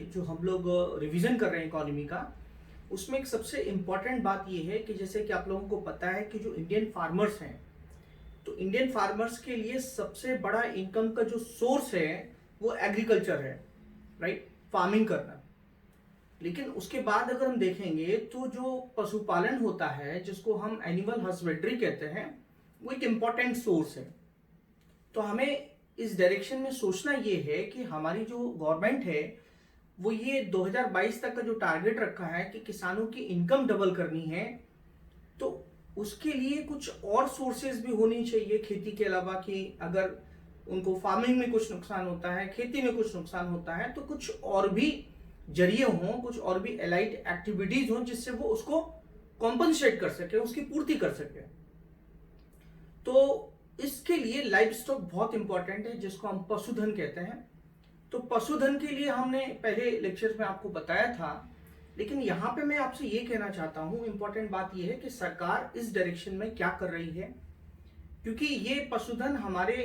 जो हम लोग रिवीजन कर रहे हैं इकोनॉमी का, उसमें एक सबसे इम्पॉर्टेंट बात ये है कि जैसे कि आप लोगों को पता है कि जो इंडियन फार्मर्स हैं, तो इंडियन फार्मर्स के लिए सबसे बड़ा इनकम का जो सोर्स है वो एग्रीकल्चर है, राइट, फार्मिंग करना। लेकिन उसके बाद अगर हम देखेंगे तो जो पशुपालन होता है, जिसको हम एनिमल हस्बेंड्री कहते हैं, वो एक इम्पॉर्टेंट सोर्स है। तो हमें इस डायरेक्शन में सोचना ये है कि हमारी जो गवर्नमेंट है वो ये 2022 तक का जो टारगेट रखा है कि किसानों की इनकम डबल करनी है, तो उसके लिए कुछ और सोर्सेज भी होनी चाहिए खेती के अलावा। कि अगर उनको फार्मिंग में कुछ नुकसान होता है, खेती में कुछ नुकसान होता है, तो कुछ और भी जरिए हों, कुछ और भी एलाइड एक्टिविटीज हों जिससे वो उसको कॉम्पनसेट कर सके, उसकी पूर्ति कर सके। तो इसके लिए लाइव स्टॉक बहुत इंपॉर्टेंट है, जिसको हम पशुधन कहते हैं। तो पशुधन के लिए हमने पहले लेक्चर में आपको बताया था, लेकिन यहाँ पे मैं आपसे ये कहना चाहता हूँ, इंपॉर्टेंट बात ये है कि सरकार इस डायरेक्शन में क्या कर रही है, क्योंकि ये पशुधन हमारे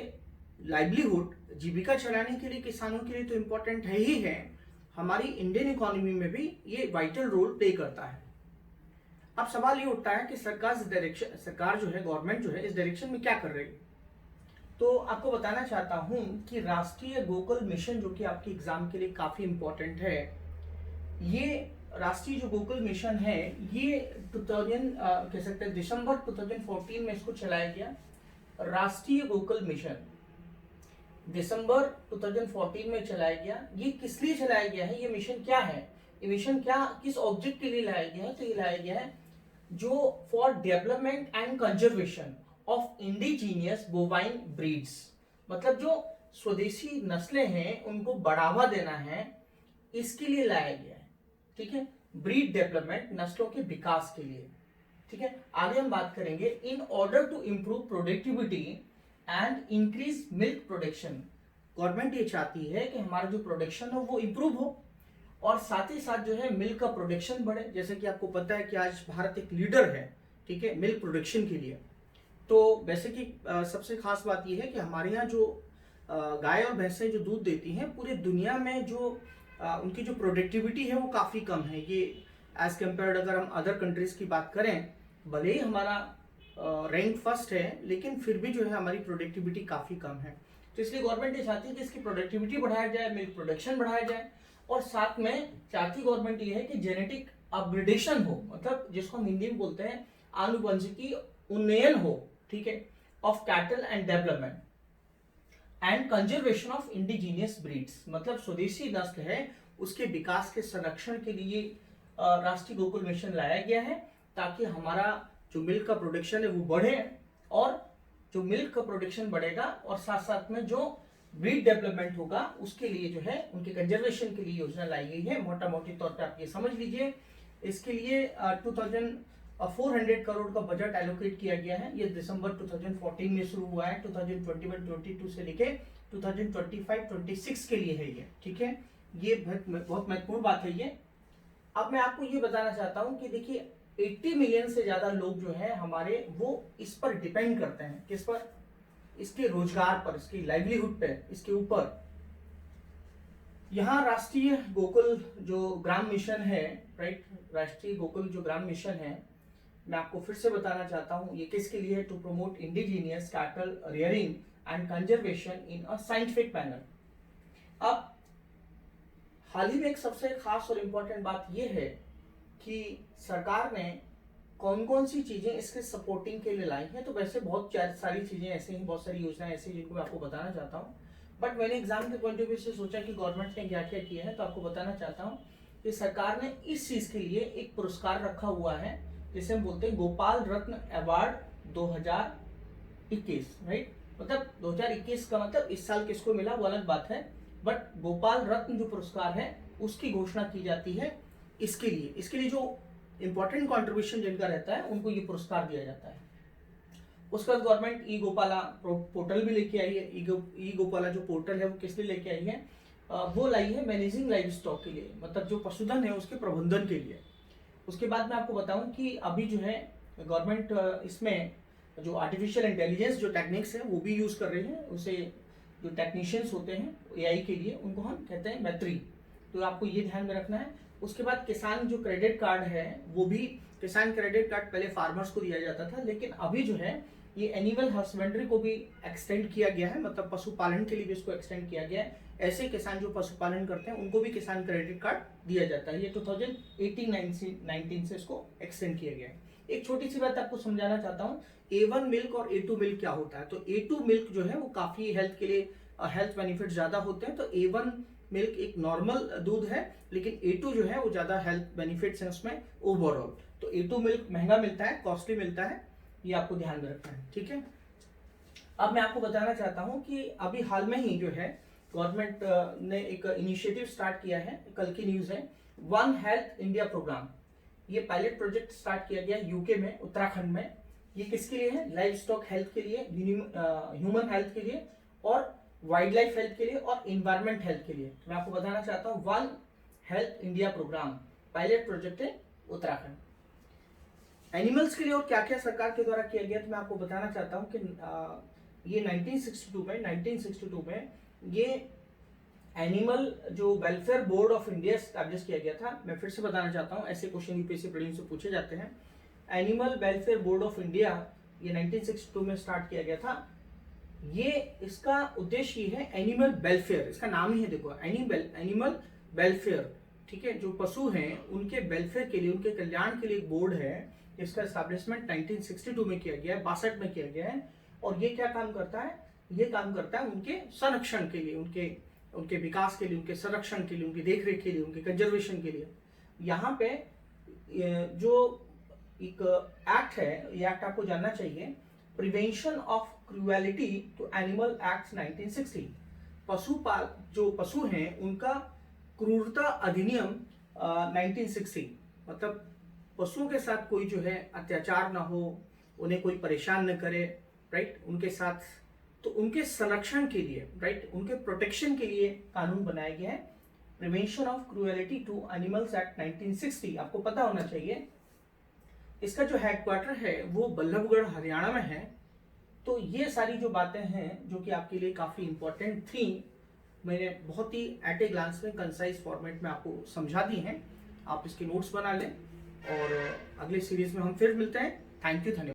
लाइवलीहुड, जीविका चलाने के लिए किसानों के लिए तो इम्पोर्टेंट है ही है, हमारी इंडियन इकोनॉमी में भी ये वाइटल रोल प्ले करता है। अब सवाल ये उठता है कि सरकार जो है, गवर्नमेंट जो है, इस डायरेक्शन में क्या कर रही है। तो आपको बताना चाहता हूं कि राष्ट्रीय गोकुल मिशन, जो कि आपके एग्जाम के लिए काफी इंपॉर्टेंट है, ये राष्ट्रीय जो गोकुल मिशन है ये 2000 कह सकते हैं दिसंबर 2014 में इसको चलाया गया। राष्ट्रीय गोकुल मिशन दिसंबर 2014 में चलाया गया। ये किस लिए चलाया गया है, ये मिशन क्या है, ये मिशन क्या किस ऑब्जेक्ट के लिए लाया गया है, तो ये लाया गया है जो for development and conservation of indigenous bovine breeds, मतलब जो स्वदेशी नस्लें हैं उनको बढ़ावा देना है, इसके लिए लाया गया है। ठीक है, ब्रीड डेवलपमेंट, नस्लों के विकास के लिए। ठीक है, आगे हम बात करेंगे। In order to improve productivity and increase milk production, government ये चाहती है कि हमारा जो प्रोडक्शन हो वो इंप्रूव हो और साथ ही साथ जो है मिल्क का प्रोडक्शन बढ़े। जैसे कि आपको पता है कि आज भारत एक लीडर है, ठीक है, मिल्क प्रोडक्शन के लिए। तो वैसे कि सबसे खास बात यह है कि हमारे यहाँ जो गाय और भैंसें जो दूध देती हैं, पूरे दुनिया में जो उनकी जो प्रोडक्टिविटी है वो काफ़ी कम है। ये एज कम्पेयर्ड अगर हम अदर कंट्रीज़ की बात करें, भले ही हमारा रैंक फर्स्ट है, लेकिन फिर भी जो है हमारी प्रोडक्टिविटी काफ़ी कम है। तो इसलिए गवर्नमेंट ये चाहती है कि इसकी प्रोडक्टिविटी बढ़ाया जाए, मिल्क प्रोडक्शन बढ़ाया जाए, और साथ में चाहती गवर्नमेंट ये है कि जेनेटिक अपग्रेडेशन हो, मतलब जिसको हम हिंदी में बोलते हैं आनुवंशिकी उन्नयन हो, ठीक है, of cattle and development and conservation of indigenous breeds, मतलब स्वदेशी नस्ल है उसके विकास के संरक्षण के लिए राष्ट्रीय गोकुल मिशन लाया गया है, ताकि हमारा जो मिल्क का प्रोडक्शन है वो बढ़े, और जो मिल्क का प्रोडक्शन बढ़ेगा और साथ साथ में जो ब्रीड डेवलपमेंट होगा उसके लिए जो है उनके कंजर्वेशन के लिए योजना लाई गई है। मोटा मोटी तौर पे आप ये समझ लीजिए। इसके लिए 2400 करोड़ का बजट एलोकेट किया गया है। ये दिसंबर 2014 में शुरू हुआ है, 2021-22 से लेके 2025-26 के लिए है ये। ठीक है, ये बहुत महत्वपूर्ण बात है ये। अब मैं आपको ये बताना चाहता हूँ कि देखिए 80 मिलियन से ज्यादा लोग जो है हमारे, वो इस पर डिपेंड करते हैं। किस पर? इसके रोजगार पर, इसकी लाइवलीहुड पे, इसके ऊपर। यहाँ राष्ट्रीय गोकुल जो ग्राम मिशन है, राइट, राष्ट्रीय गोकुल जो ग्राम मिशन है, मैं आपको फिर से बताना चाहता हूँ ये किसके लिए है। To promote indigenous cattle rearing and conservation in a scientific manner. अब हाल ही में एक सबसे खास और इम्पोर्टेंट बात यह है कि सरकार ने कौन कौन सी चीजें इसके सपोर्टिंग के लिए लाई हैं। तो वैसे बहुत सारी चीजें ऐसी हैं, बहुत सारी योजनाएं ऐसी जिनको मैं आपको बताना चाहता हूँ, बट मैंने एग्जाम के पॉइंट ऑफ व्यू से सोचा कि गवर्नमेंट ने क्या क्या किया है, तो आपको बताना चाहता हूँ कि सरकार ने इस चीज के लिए एक पुरस्कार रखा हुआ है, जिसे हम बोलते हैं गोपाल रत्न अवार्ड 2021, राइट। मतलब 2021 का मतलब इस साल किसको मिला वो अलग बात है, बट गोपाल रत्न जो पुरस्कार है उसकी घोषणा की जाती है इसके लिए जो इंपॉर्टेंट कंट्रीब्यूशन जिनका रहता है उनको ये पुरस्कार दिया जाता है। उसके बाद गवर्नमेंट ई गोपाला पोर्टल भी लेके आई है। ई गोपाला जो पोर्टल है वो किस लिए लेके आई है, वो लाई है मैनेजिंग लाइव स्टॉक के लिए, मतलब जो पशुधन है उसके प्रबंधन के लिए। उसके बाद मैं आपको बताऊं कि अभी जो है गवर्नमेंट इसमें जो आर्टिफिशियल इंटेलिजेंस जो टेक्निक्स है वो भी यूज कर रही है। उसे जो टेक्नीशियंस होते हैं एआई के लिए, उनको हम कहते हैं मैत्री। तो आपको ये ध्यान में रखना है। उसके बाद किसान जो क्रेडिट कार्ड है वो भी, किसान क्रेडिट कार्ड पहले फार्मर्स को दिया जाता था, लेकिन अभी जो है ये एनिमल हस्बेंड्री को भी एक्सटेंड किया गया है, मतलब पशुपालन के लिए भी इसको एक्सटेंड किया गया है। ऐसे किसान जो पशुपालन करते हैं उनको भी किसान क्रेडिट कार्ड दिया जाता है। ये 2018-19 से इसको एक्सटेंड किया गया है। एक छोटी सी बात आपको समझाना चाहता हूँ, A1 मिल्क और A2 मिल्क क्या होता है। तो A2 मिल्क जो है वो काफी हेल्थ के लिए हेल्थ बेनिफिट ज्यादा होते हैं। तो A1 मिल्क एक नॉर्मल दूध है, लेकिन A2 जो है वो ज्यादा हेल्थ बेनिफिट्स हैं उसमें ओवरऑल। तो A2 मिल्क महंगा मिलता है, कॉस्टली मिलता है, ये आपको ध्यान में रखना है, ठीक है। अब मैं आपको बताना चाहता हूं कि अभी हाल में ही जो है गवर्नमेंट ने एक इनिशिएटिव स्टार्ट किया है, कल की न्यूज है, वन हेल्थ इंडिया प्रोग्राम। ये पायलट प्रोजेक्ट स्टार्ट किया गया यूके में, उत्तराखंड में। ये किसके लिए है? लाइव स्टॉक हेल्थ के लिए, ह्यूमन हेल्थ के लिए, और वाइल्ड लाइफ हेल्थ के लिए, और इन्वायरमेंट हेल्थ के लिए। तो मैं आपको बताना चाहता हूँ one health India programme pilot project है उत्तराखंड। एनिमल्स के लिए और क्या क्या सरकार के द्वारा किया गया, तो मैं आपको बताना चाहता हूँ कि ये 1962 में ये एनिमल जो welfare board of India establish किया गया था। मैं फिर से बताना चाहता हूँ, ऐसे क्वेश्चन यूपीएससी प्रीलिम्स से पूछे जाते हैं। Animal welfare board of India ये 1962 में स्टार्ट किया गया था। ये इसका उद्देश्य ये है एनिमल वेलफेयर, इसका नाम ही है, देखो एनिमल वेलफेयर, ठीक है। जो पशु हैं उनके वेलफेयर के लिए, उनके कल्याण के लिए एक बोर्ड है, इसका एस्टैब्लिशमेंट 1962 में किया गया है, 62 में किया गया है। और ये क्या काम करता है? ये काम करता है उनके संरक्षण के लिए, उनके विकास के लिए, उनके संरक्षण के लिए, उनकी देखरेख के लिए, उनके कंजर्वेशन के लिए। यहाँ पे जो एक एक्ट है, ये एक्ट आपको जानना चाहिए, prevention of cruelty to animal act 1960। जो पशु हैं उनका क्रूरता अधिनियम 1960, मतलब पशुओं के साथ कोई जो है अत्याचार ना हो, उन्हें कोई परेशान न करे, राइट, उनके साथ, तो उनके संरक्षण के लिए, राइट, उनके प्रोटेक्शन के लिए कानून बनाया गया है, prevention of cruelty to animals act 1960। आपको पता होना चाहिए इसका जो हेडक्वार्टर है वो बल्लभगढ़ हरियाणा में है। तो ये सारी जो बातें हैं जो कि आपके लिए काफी इंपॉर्टेंट थी, मैंने बहुत ही एट ए ग्लांस में कंसाइज फॉर्मेट में आपको समझा दी हैं। आप इसके नोट्स बना लें और अगले सीरीज में हम फिर मिलते हैं। थैंक यू, धन्यवाद।